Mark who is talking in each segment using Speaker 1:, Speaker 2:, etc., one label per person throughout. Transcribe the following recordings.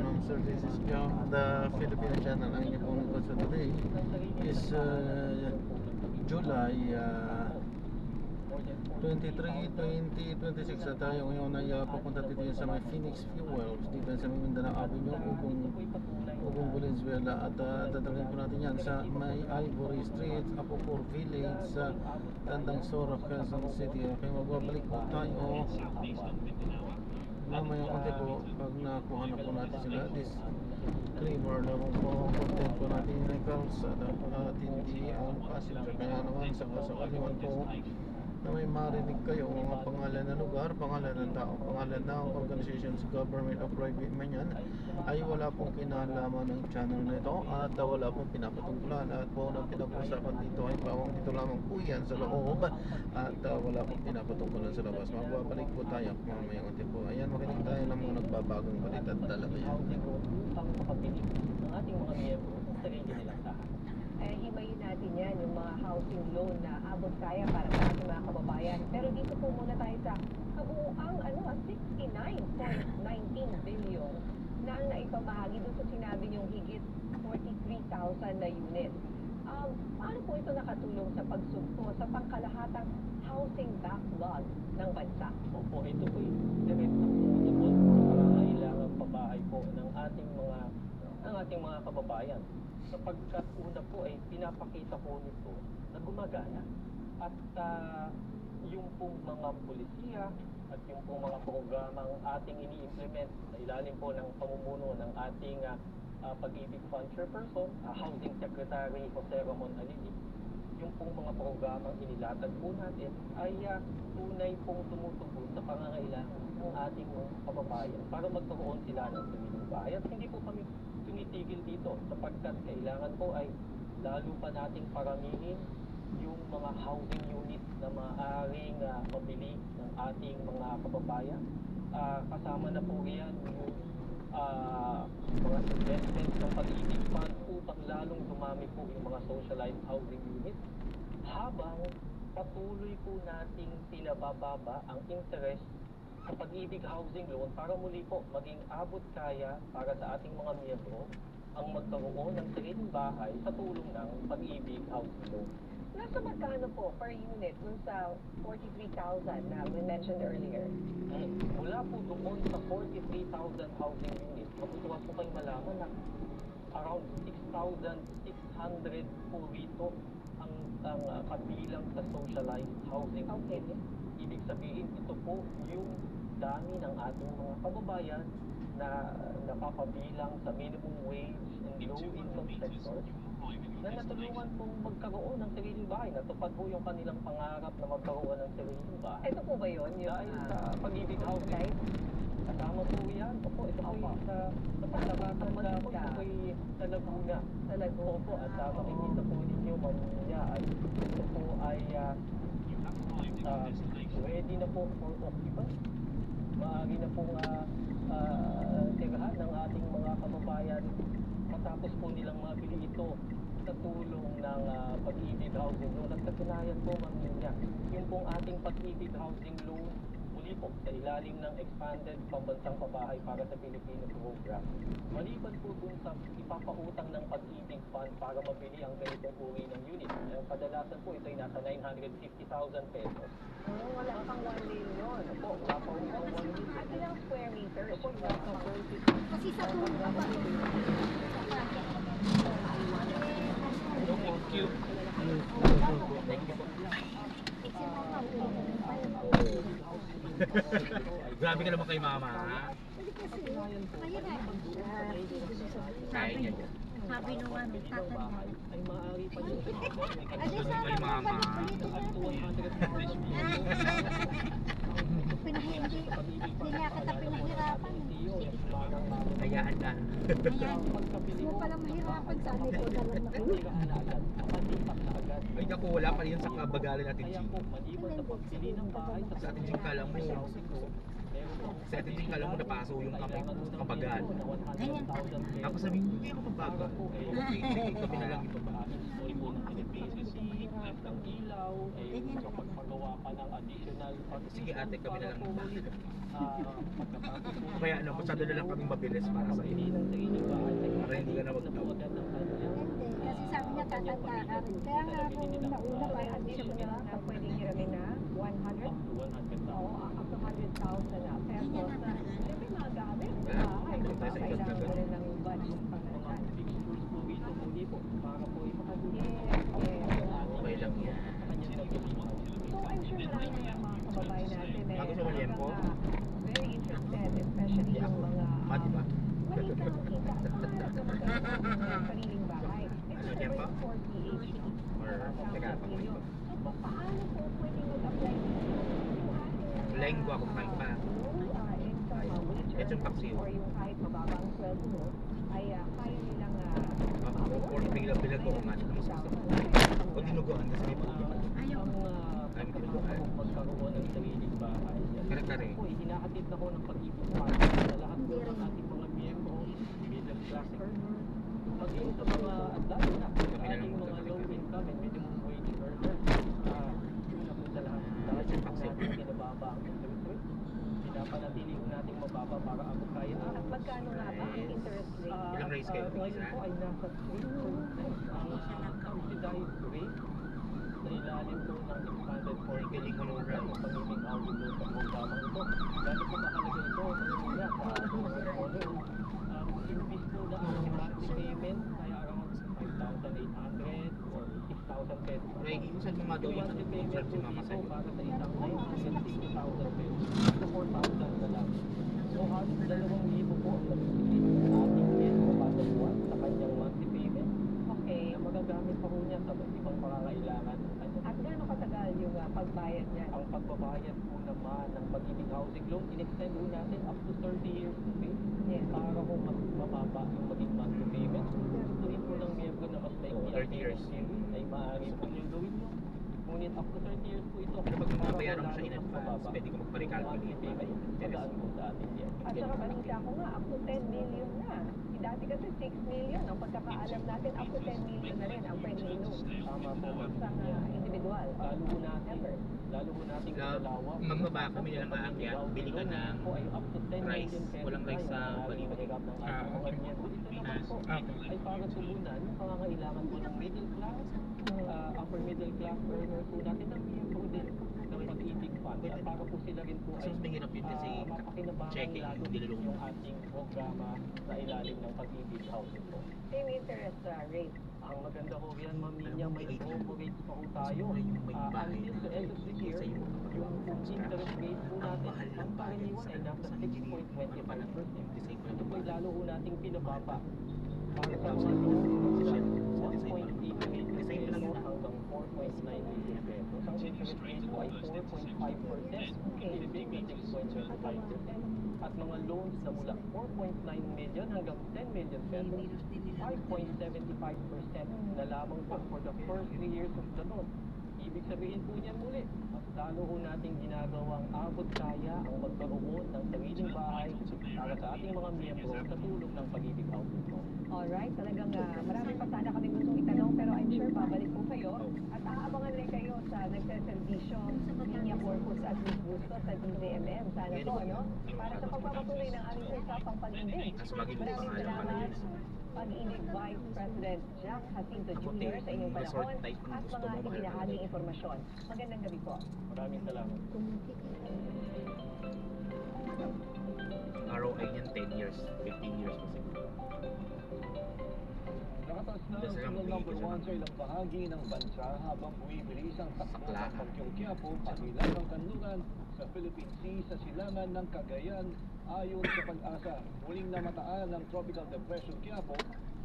Speaker 1: Sir, this is John, the Filipino channel. Ang inyong pong lingkod. So today is July 23, 2026 na tayo. Ngayon ay pupunta dito sa may Phoenix Fuels dito sa may Mindanao Avenue, Ugong Valenzuela. At dadalhin po natin yan sa may Ivory Street, Apocor Village sa Tandang Sora, Quezon City. Okay, magbabalik po tayo mamaya konti po pag nakuha na po natin sila. Disclaimer na po content po natin yung kalsada at hindi ang passenger. Kaya naman sa kasakaliwan po na may marinig kayo mga pangalan ng lugar, pangalan ng tao, pangalan ng organizations, government o private man yan, ay wala pong kinalaman ng channel na ito at wala pong pinapatungkulan. At po na pinag-usapan dito ay pawang dito lamang po yan sa loob at wala pong pinapatungkulan sa labas. Magbabalik po tayo mamaya konti po. Ayan, makinig tayo ng mga nagbabagong balita talaga yan.
Speaker 2: Ang makapinig ng ating mga miyembro sa sarili nilang tahan.
Speaker 3: Himayin natin yan, yung mga housing loan na abot kaya para sa ating mga kababayan. Pero dito po muna tayo sa kabuuang 69.19 billion na ang naipamahagi doon sa sinabi niyong higit 43,000 na unit. Paano po ito nakatulong sa pagsugpo sa pangkalahatang housing backlog ng bansa?
Speaker 2: Opo, ito po yung direktang tumutubol sa pangangailangang pabahay po ng ating mga kababayan. Sapagkat una po ay pinapakita po nito na gumagana at yung pong mga polisiya at yung pong mga programang ating ini-implement sa ilalim po ng pamumuno ng ating Pag-ibig Fund Chairperson, Housing Secretary Jose Ramon Alili, yung pong mga programang inilatag po natin ay tunay pong tumutugon sa pangangailangan ng ating mga kababayan para magkaroon sila ng sariling bahay. At hindi po kami tumitigil dito sapagkat kailangan po ay lalo pa nating paramihin yung mga housing unit na maaaring mabili ng ating mga kababayan. Kasama na po riyan yung mga investments ng Pag-ibig Fund upang lalong dumami po yung mga socialized housing units habang patuloy po nating pinabababa ang interest sa Pag-ibig Housing Loan para muli po maging abot kaya para sa ating mga miyembro ang magkaroon ng sariling bahay sa tulong ng Pag-ibig Housing Loan.
Speaker 3: Nasa magkano po per unit dun sa 43,000 na we mentioned earlier?
Speaker 2: Mula po doon sa 43,000 housing units, mabutuwas po kayong malaman na around 6,600 po rito ang kabilang sa socialized housing units. Ibig sabihin, ito po yung dami ng ating mga kababayan na napapabilang sa minimum wage and low income sectors na natulungan pong magkaroon ng sariling bahay. Natupad po yung kanilang pangarap na magkaroon ng sariling bahay.
Speaker 3: Ito po ba yun?
Speaker 2: Dahil sa Pag-ibig Housing, kasama po yan. Opo, ito po yung sa paglabatan na po ito po yung sa Laguna.
Speaker 3: Sa Laguna.
Speaker 2: Opo, at makikita po ninyo mamaya at ito po ay ready na po for occupancy. Maaari na pong tirahan ng ating mga kababayan matapos po nilang mabili ito sa tulong ng Pag-ibig Housing Loan. At katunayan po, Ma'am Linya, yung pong ating Pag-ibig Housing Loan muli po sa ilalim ng Expanded Pambansang Pabahay para sa Pilipino Program. Maliban po dun sa ipapautang ng Pag-ibig Fund para mabili ang ganitong uri ng unit. Kadalasan po ito ay nasa 950,000 pesos.
Speaker 3: Wala pang 1 million.
Speaker 2: Opo, wala pa rin ang 1 million.
Speaker 3: At ilang square meters?
Speaker 2: Opo, nasa 30.
Speaker 4: Kasi sa tulong ka pa.
Speaker 2: Thank you. Thank you po.
Speaker 5: Grabe ka naman kay mama. Kaya niya.
Speaker 4: Sabi nung may tatanda.
Speaker 2: Ay maaari pa din.
Speaker 5: Kay mama.
Speaker 4: Hindi niya kita pinahirapan.
Speaker 5: Hayaan na.
Speaker 4: Ayan. Mo palang mahirapan sa amin ko dalang na ulo.
Speaker 5: Ay naku, wala pa yun sa kabagalan natin,
Speaker 2: Kaya
Speaker 5: Ching.
Speaker 2: po, maliban sa pagbili ng bahay
Speaker 5: Sa atin, Ching, kala mo. Sa atin, Ching, kala mo napaso yung kamay ko sa kabagal.
Speaker 4: Ganyan ka.
Speaker 5: Tapos sabihin, hindi ako mabagal. Okay, kami na lang ito ba?
Speaker 2: ng ilaw, kapag magawa pa ng additional
Speaker 5: Sige ate, kami na lang mabagal.
Speaker 2: pagkatapos po
Speaker 5: Kaya ano, masyado na lang kaming mabilis para sa
Speaker 2: pabili
Speaker 5: iyo.
Speaker 2: ng training bahay ay
Speaker 5: Para hindi ka na
Speaker 2: po agad ng kanyang
Speaker 4: Hindi, kasi sabi niya tatanda ka rin. Kaya nga ako nauna para hindi siya
Speaker 3: Additional na pwedeng hiramin na 100
Speaker 2: up to 100,000.
Speaker 3: Oo, up to 100,000 na pesos na siyempre mga gamit sa
Speaker 5: Kaya,
Speaker 3: bahay.
Speaker 5: ito
Speaker 3: Diba?
Speaker 5: tayo sa edad
Speaker 3: Kailangan
Speaker 5: na
Speaker 3: mo rin ng budget
Speaker 2: Mga
Speaker 3: pangalanan.
Speaker 2: fixtures po dito, muli po, para po ipakaduli
Speaker 3: Yes, yes.
Speaker 5: Okay lang yan.
Speaker 2: sa kanyang nagbibigaw.
Speaker 3: So I'm sure marami na yung mga kababayan natin eh.
Speaker 5: Bago siya maliempo?
Speaker 3: Very interested, especially yung mga
Speaker 5: Diba?
Speaker 3: maliit lang ang kita. Pangarap na magkaroon ng sariling bahay.
Speaker 5: Ano,
Speaker 3: Ito
Speaker 5: liempo?
Speaker 3: for PhD.
Speaker 5: Or, teka,
Speaker 3: So paano po pwedeng mag-apply dito?
Speaker 5: Lengua kung kain pa. Lechon paksiw.
Speaker 3: Or yung kahit mababang sweldo mo, ay kaya nilang
Speaker 5: Or bilang ko kung ano naman sa gusto. O dinuguan kasi may puto.
Speaker 4: Ayaw.
Speaker 2: Ang pagkakataon magkaroon ng sariling bahay.
Speaker 5: Kare-kare.
Speaker 2: Po, hinahatid na ko ng pag-ibig para sa lahat po ng ating mga miyembro, middle class earner, maging sa mga lalo na sa ating mga low income and minimum wage earners. Una po sa lahat, dahil po natin pinababa ang interest rate, pinapanatili ko natin mababa para ako kaya
Speaker 3: At magkano nga ba ang interest rate?
Speaker 5: Ilang rates kayo?
Speaker 2: Ngayon po ay nasa 3% ang subsidized rate sa ilalim po ng expanded foreign
Speaker 5: Galing mo naman,
Speaker 2: program ng pagiging audio doon sa programang ito. Dahil po mahalaga ito, una sa ating imbis po na ang monthly payment ay around 5,800 or 6,000 pesos.
Speaker 5: Ray, saan mo nga daw yung
Speaker 2: Monthly payment
Speaker 5: observe
Speaker 2: po
Speaker 5: si Mama
Speaker 2: dito
Speaker 5: sa'yo?
Speaker 2: para sa isang 960,000 pesos to 4,000 na lang. So halos 2,000 po ang nabibigay sa ating miyembro kada buwan sa kanyang monthly payment
Speaker 3: Okay.
Speaker 2: na magagamit pa po niya sa ibang pangangailangan ng kanyang
Speaker 3: At gaano katagal yung pagbayad niya?
Speaker 2: ang pagbabayad po naman ng pag-ibig housing loan, in-extend po natin up to 30 years to pay.
Speaker 3: Yes.
Speaker 2: Para kung mas mababa yung maging monthly payment, kung gusto rin po ng miyembro na mas maikli ang
Speaker 5: 30 years.
Speaker 2: payment period, ay maaari po niyong gawin yun. Ngunit up to 30 years po ito.
Speaker 5: Pero pag
Speaker 2: para
Speaker 5: babayaran mo
Speaker 2: po
Speaker 5: siya in
Speaker 2: lalo mas
Speaker 5: advance,
Speaker 2: mababa
Speaker 5: pwede ko
Speaker 2: yung
Speaker 5: magpa-recalculate
Speaker 2: monthly payment, magaan po sa ating miyembro.
Speaker 3: At saka balita ko nga, up to 10 million na. Dati kasi 6 million. Ang pagkakaalam natin, up to 10 million na rin ang pwedeng i-loan
Speaker 2: Tama po.
Speaker 3: sa individual.
Speaker 2: Lalo po natin, lalo po natin kalawak.
Speaker 5: Magbaba kami nilang aakyat, bili ka ng
Speaker 2: po ay up to 10
Speaker 5: rice.
Speaker 2: million pesos
Speaker 5: Walang rice sa balibo.
Speaker 2: mahirap ng ating mga miyembro. Ito naman po ay para tugunan yung pangangailangan po ng middle class, upper middle class earner po natin ng miyembro din ng pag-ibig fund. At para po sila rin po
Speaker 5: Kasi
Speaker 2: ay
Speaker 5: mas mahirap yun kasi
Speaker 2: mapakinabangan
Speaker 5: checking,
Speaker 2: lalo
Speaker 5: nilulungan.
Speaker 2: yung ating programa sa ilalim ng pag-ibig housing po.
Speaker 3: Same interest rate.
Speaker 2: Ang maganda ko yan, Ma'am Ninya, may promo rates pa po tayo. Until the end of the year, yung interest rate po natin, ang panginiwan ay nasa 6.25%. Ito po ay lalo po nating pinababa para sa mga loan sa 1.8 million pesos hanggang 4.9 million pesos. Ang interest rate po ay 4.5%, ibig na 6.25%. At mga loans na mula 4.9 million hanggang 10 million pesos, 5.75% na lamang po for the first 3 years of the loan. Ibig sabihin po niyan muli, mas lalo ho nating ginagawang abot kaya ang magkaroon ng sariling bahay para sa ating mga miyembro sa tulong ng pag-ibig housing loan.
Speaker 3: Alright, talagang marami pa sana kami gustong itanong pero I'm sure babalik po kayo at aabangan rin kayo sa nagsaservisyo Linya Corpus at Miss Gusto sa DZMM. Sana po, ano? Para sa pagpapatuloy ng aming usapang pag-ibig.
Speaker 5: Mas mag-ibig
Speaker 3: Maraming
Speaker 5: pangalan pa
Speaker 3: salamat,
Speaker 5: rin.
Speaker 3: Pag-ibig Vice President Jack Jacinto Jr. sa inyong panahon at mga ibinahaging informasyon. Magandang gabi po.
Speaker 2: Maraming salamat.
Speaker 5: ROI niyan 10 years, 15 years pa siguro.
Speaker 6: Nakatas na ang
Speaker 5: Kasi
Speaker 6: single
Speaker 5: ang
Speaker 6: number
Speaker 5: bigay
Speaker 6: 1 sa ilang bahagi ng bansa habang bumibilis ang takbo
Speaker 5: Saklaan.
Speaker 6: ng Bagyong Quiapo pahilang ng kanluran sa Philippine Sea sa silangan ng Cagayan ayon sa pag-asa. Muling namataan ng Tropical Depression Quiapo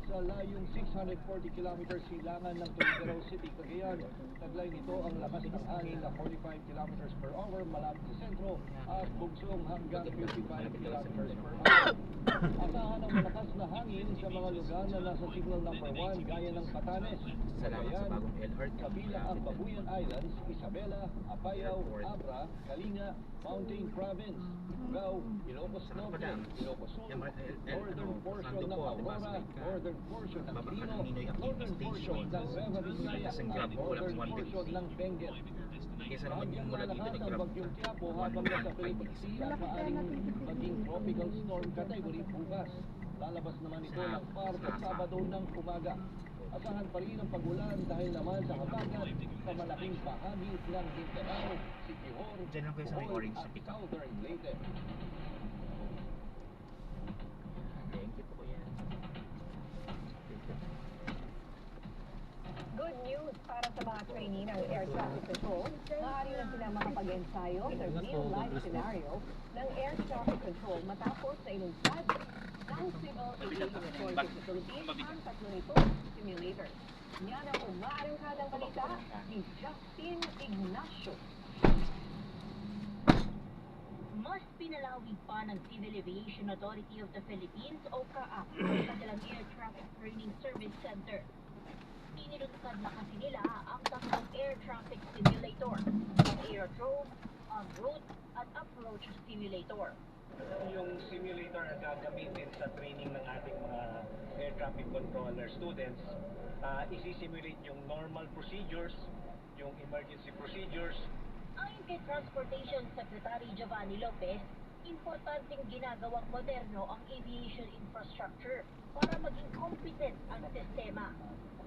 Speaker 6: sa layong 640 kilometers silangan ng Tuguegarao City, Cagayan. Taglay nito ang lakas ng hangin na 45 kilometers per hour malapit sa sentro at bugsong hanggang 55 kilometers per hour. Asahan ang malakas na hangin sa mga lugar na nasa signal number 1 gaya ng Batanes,
Speaker 5: Salamat sa
Speaker 6: Cagayan,
Speaker 5: bagong LRT.
Speaker 6: kabilang ang Babuyan Islands, Isabela, Apayao,
Speaker 5: Airport.
Speaker 6: Abra, Kalinga, Mountain Province, Ifugao, Ilocos
Speaker 5: Saan ka
Speaker 6: Norte,
Speaker 5: dyan?
Speaker 6: Ilocos Sur,
Speaker 5: Yan,
Speaker 6: northern portion
Speaker 5: Sando
Speaker 6: ng
Speaker 5: po,
Speaker 6: Aurora,
Speaker 5: Pasay ka.
Speaker 6: northern portion ng
Speaker 5: Baba ka
Speaker 6: Quirino,
Speaker 5: ng Ninoy Aquino
Speaker 6: northern portion
Speaker 5: Station.
Speaker 6: ng Nueva Vizcaya,
Speaker 5: Isang
Speaker 6: at
Speaker 5: grab mo, walang
Speaker 6: northern
Speaker 5: 150.
Speaker 6: portion ng Benguet.
Speaker 5: Kesa naman yung
Speaker 6: Hanggang
Speaker 5: mula dito
Speaker 6: lalakas ang
Speaker 5: nag-grab
Speaker 6: bagyong
Speaker 5: ka.
Speaker 6: Quiapo habang nasa Philippine Sea at
Speaker 4: Malapit na
Speaker 6: maaaring
Speaker 4: natin ito.
Speaker 6: maging tropical storm category bukas. Lalabas naman ito ng par sa Sabado ng umaga. Asahan pa rin ang pagulan dahil naman sa habagat sa malaking bahagi ng Mindanao, Siquijor,
Speaker 5: Diyan lang kayo sa may
Speaker 6: Bohol
Speaker 5: orange sa
Speaker 6: at
Speaker 5: pick-up.
Speaker 6: Southern Leyte.
Speaker 5: Thank you po yan.
Speaker 3: Good news para sa mga trainee ng Air Traffic Control. Maaari na sila makapag-ensayo sa real-life scenario ng Air Traffic Control matapos na ilunsad ng Civil Aviation Authority sa Philippines ang tatlo nitong simulator. Yan ang umaarangkadang balita ni Justin Ignacio.
Speaker 7: Mas pinalawig pa ng Civil Aviation Authority of the Philippines o CAAP ang kanilang Air Traffic Training Service Center. Inilunsad na kasi nila ang tatlong air traffic simulator, ang aerodrome, en route at approach simulator.
Speaker 2: Yung simulator na gagamitin sa training ng ating mga air traffic controller students, isi-simulate yung normal procedures, yung emergency procedures.
Speaker 7: Ayon kay Transportation Secretary Giovanni Lopez, importanteng ginagawang moderno ang aviation infrastructure para maging competent ang sistema.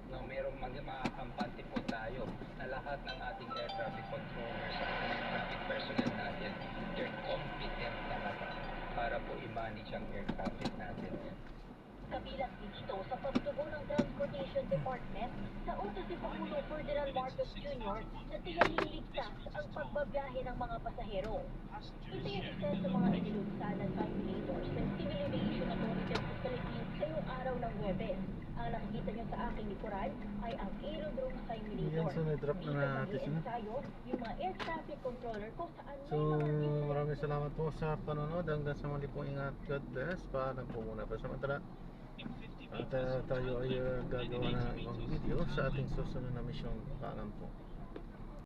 Speaker 8: No, merong makakampante po tayo na lahat ng ating air traffic controllers at air traffic personnel natin, they're competent talaga para po i-manage ang air traffic natin.
Speaker 7: Kabilang din ito sa pagtugon ng Transportation Department sa utos ni Pangulong Ferdinand Marcos Jr. na tiyaking ligtas ang pagbabiyahe ng mga pasahero. Ito yung isa sa mga inilunsad ng simulators ng Civil Aviation Authority of the Philippines ngayong araw ng Huwebes. Ang nakikita nyo sa aking likuran ay ang aerodrome simulator.
Speaker 1: Yan, so na-drop na
Speaker 7: Dito
Speaker 1: natin siya.
Speaker 7: mag-iensayo yung mga air traffic controller kung saan may
Speaker 1: So,
Speaker 7: mga
Speaker 1: maraming salamat po sa panonood. Hanggang sa muli po, ingat. God bless. Paalam po muna pa samantala. At tayo ay gagawa ng ibang video sa ating susunod na misyong. Paalam po.